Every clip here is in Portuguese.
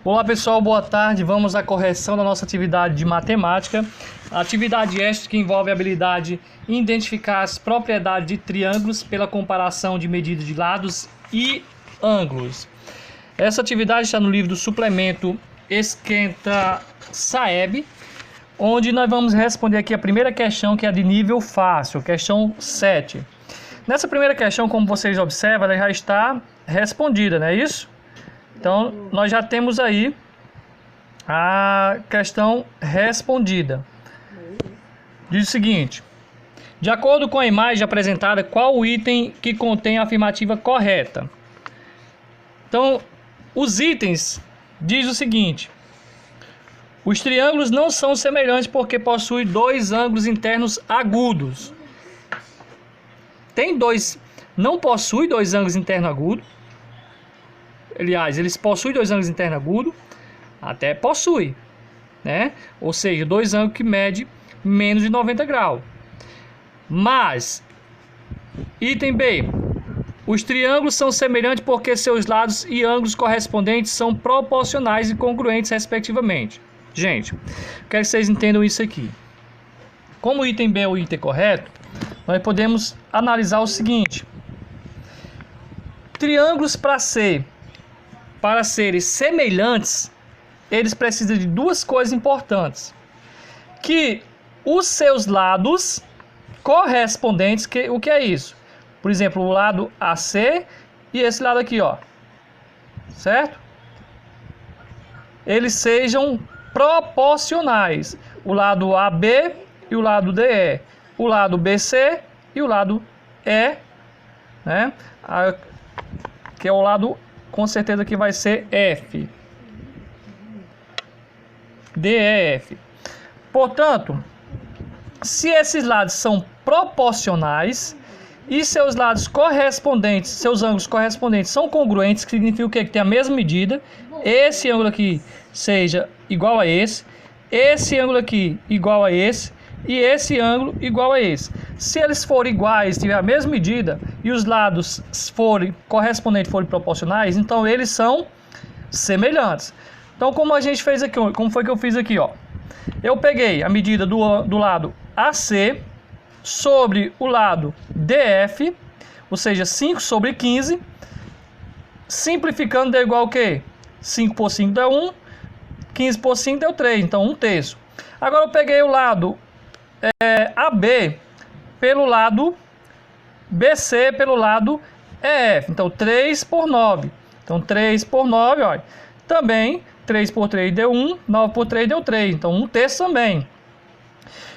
Olá pessoal, boa tarde. Vamos à correção da nossa atividade de matemática. A atividade esta que envolve a habilidade em identificar as propriedades de triângulos pela comparação de medidas de lados e ângulos. Essa atividade está no livro do suplemento Esquenta Saeb, onde nós vamos responder aqui a primeira questão, que é de nível fácil, questão 7. Nessa primeira questão, como vocês observam, ela já está respondida, não é isso? Então, nós já temos aí a questão respondida. Diz o seguinte: de acordo com a imagem apresentada, qual o item que contém a afirmativa correta? Então, os itens diz o seguinte: os triângulos não são semelhantes porque possuem dois ângulos internos agudos. Não possui dois ângulos internos agudos. Aliás, eles possuem dois ângulos internos agudos, até possui, né? Ou seja, dois ângulos que medem menos de 90 graus. Mas, item B, os triângulos são semelhantes porque seus lados e ângulos correspondentes são proporcionais e congruentes, respectivamente. Gente, quero que vocês entendam isso aqui. Como o item B é o item correto, nós podemos analisar o seguinte: triângulos para serem semelhantes, eles precisam de duas coisas importantes: que os seus lados correspondentes, o que é isso? Por exemplo, o lado AC e esse lado aqui, ó, certo? Eles sejam proporcionais. O lado AB e o lado DE, o lado BC e o lado E, né? Que é o lado, com certeza que vai ser F. DEF. Portanto, se esses lados são proporcionais e seus lados correspondentes, seus ângulos correspondentes são congruentes, que significa o quê? Que tem a mesma medida. Esse ângulo aqui seja igual a esse ângulo aqui igual a esse e esse ângulo igual a esse. Se eles forem iguais, tiver a mesma medida e os lados correspondentes forem proporcionais, então eles são semelhantes. Então, como a gente fez aqui, como foi que eu fiz aqui, ó? Eu peguei a medida do lado AC sobre o lado DF, ou seja, 5 sobre 15, simplificando deu igual o quê? 5 por 5 deu 1, 15 por 5 deu 3, então 1/3. Agora eu peguei o lado AB pelo lado BC pelo lado EF. Então 3 por 9. Então 3 por 9, olha. Também 3 por 3 deu 1, 9 por 3 deu 3. Então 1/3 também.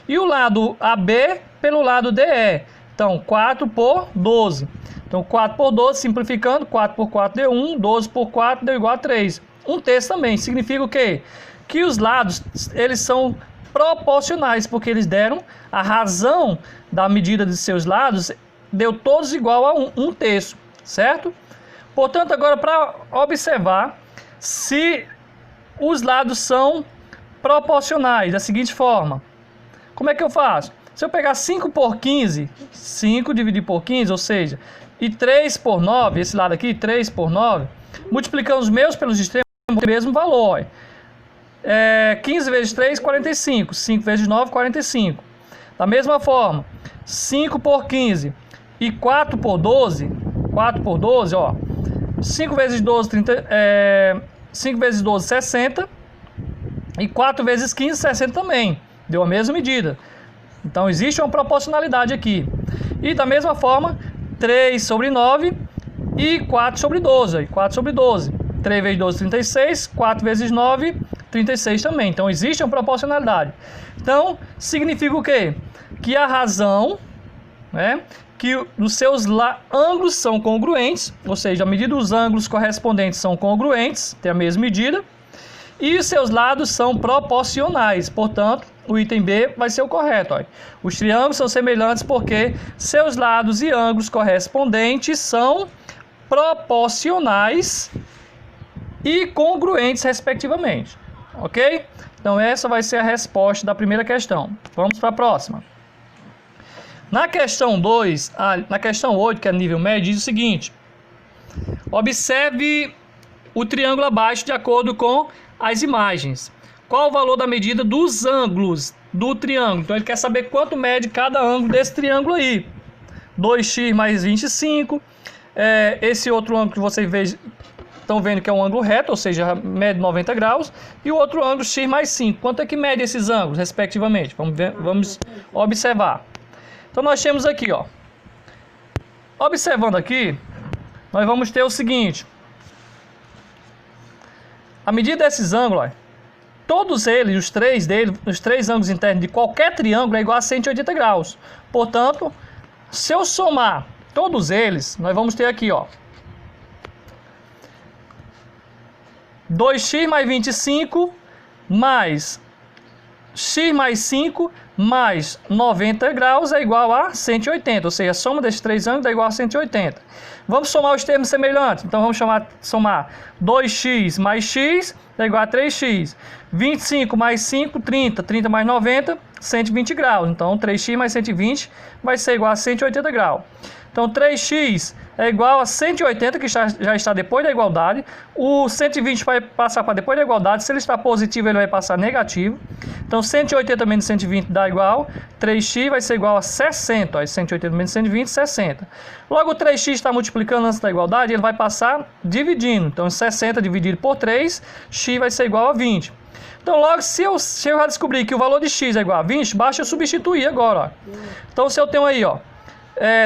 E o lado AB pelo lado DE. Então 4 por 12. Então 4 por 12, simplificando, 4 por 4 deu 1, 12 por 4 deu igual a 3. 1/3 também. Significa o quê? Que os lados, eles são proporcionais, porque eles deram a razão da medida de seus lados, deu todos igual a 1/3, certo? Portanto, agora para observar se os lados são proporcionais, da seguinte forma: como é que eu faço? Se eu pegar 5 por 15, 5 dividido por 15, ou seja, e 3 por 9, esse lado aqui, 3 por 9, multiplicando os meus pelos extremos, o mesmo valor, ó. 15 vezes 3, 45. 5 vezes 9, 45. Da mesma forma, 5 por 15 e 4 por 12. 4 por 12, ó. 5 vezes 12, 5 vezes 12, 60. E 4 vezes 15, 60 também. Deu a mesma medida. Então, existe uma proporcionalidade aqui. E da mesma forma, 3 sobre 9 e 4 sobre 12. 4 sobre 12. 3 vezes 12, 36. 4 vezes 9, 36 também. Então, existe uma proporcionalidade. Então, significa o quê? Que a razão, né, que os seus ângulos são congruentes, ou seja, a medida dos ângulos correspondentes são congruentes, tem a mesma medida, e os seus lados são proporcionais. Portanto, o item B vai ser o correto. Olha. Os triângulos são semelhantes porque seus lados e ângulos correspondentes são proporcionais e congruentes, respectivamente. Ok? Então essa vai ser a resposta da primeira questão. Vamos para a próxima. Na questão 8, que é nível médio, diz o seguinte: observe o triângulo abaixo de acordo com as imagens. Qual o valor da medida dos ângulos do triângulo? Então ele quer saber quanto mede cada ângulo desse triângulo aí. 2x mais 25. Esse outro ângulo que vocês estão vendo que é um ângulo reto, ou seja, mede 90 graus. E o outro ângulo x mais 5. Quanto é que mede esses ângulos, respectivamente? Vamos observar. Então nós temos aqui, ó. Observando aqui, nós vamos ter o seguinte. A medida desses ângulos, ó, todos eles, os três ângulos internos de qualquer triângulo é igual a 180 graus. Portanto, se eu somar todos eles, nós vamos ter aqui, ó, 2x mais 25 mais x mais 5 mais 90 graus é igual a 180, ou seja, a soma desses três ângulos é igual a 180. Vamos somar os termos semelhantes, então vamos somar 2x mais x é igual a 3x, 25 mais 5, 30, 30 mais 90, 120 graus, então 3x mais 120 vai ser igual a 180 graus. Então 3x é igual a 180, que já está depois da igualdade. O 120 vai passar para depois da igualdade. Se ele está positivo, ele vai passar negativo. Então 180 menos 120 dá igual. 3x vai ser igual a 60. Ó, 180 menos 120, 60. Logo o 3x está multiplicando antes da igualdade, ele vai passar dividindo. Então 60 dividido por 3, x vai ser igual a 20. Então logo, se eu já descobrir que o valor de x é igual a 20, basta eu substituir agora. Ó. Então se eu tenho aí, ó,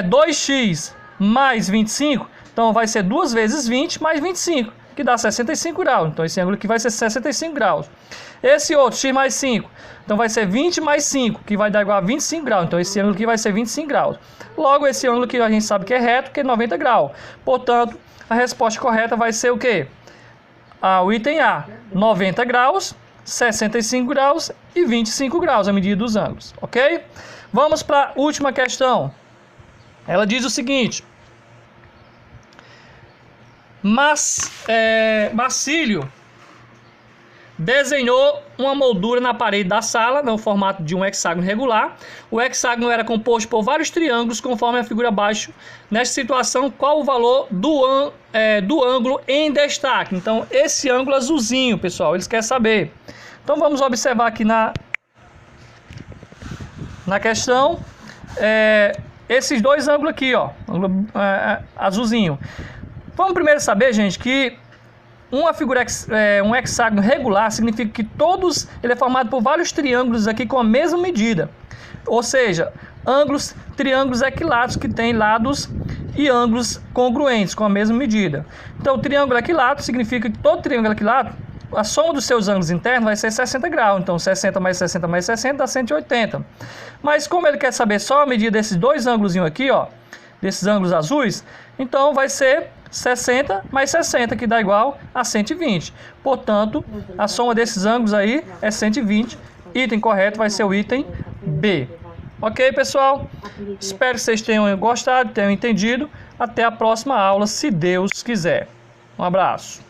2x mais 25, então vai ser 2 vezes 20 mais 25, que dá 65 graus. Então esse ângulo aqui vai ser 65 graus. Esse outro, x mais 5, então vai ser 20 mais 5, que vai dar igual a 25 graus. Então esse ângulo aqui vai ser 25 graus. Logo, esse ângulo que a gente sabe que é reto, que é 90 graus. Portanto, a resposta correta vai ser o quê? O item A, 90 graus, 65 graus e 25 graus, a medida dos ângulos, ok? Vamos para a última questão. Ela diz o seguinte: Marcílio desenhou uma moldura na parede da sala, no formato de um hexágono regular. O hexágono era composto por vários triângulos, conforme a figura abaixo. Nesta situação, qual o valor do ângulo em destaque? Então, esse ângulo azulzinho, pessoal, eles querem saber. Então, vamos observar aqui na questão. Esses dois ângulos aqui, ó, azulzinho. Vamos primeiro saber, gente, que uma figura, um hexágono regular significa que ele é formado por vários triângulos aqui com a mesma medida. Ou seja, triângulos equiláteros que têm lados e ângulos congruentes com a mesma medida. Então, o triângulo equilátero significa que todo triângulo equilátero, a soma dos seus ângulos internos vai ser 60 graus. Então, 60 mais 60 mais 60 dá 180. Mas como ele quer saber só a medida desses dois ângulos aqui, ó, desses ângulos azuis, então vai ser 60 mais 60, que dá igual a 120. Portanto, a soma desses ângulos aí é 120. Item correto vai ser o item B. Ok, pessoal? Espero que vocês tenham gostado, tenham entendido. Até a próxima aula, se Deus quiser. Um abraço.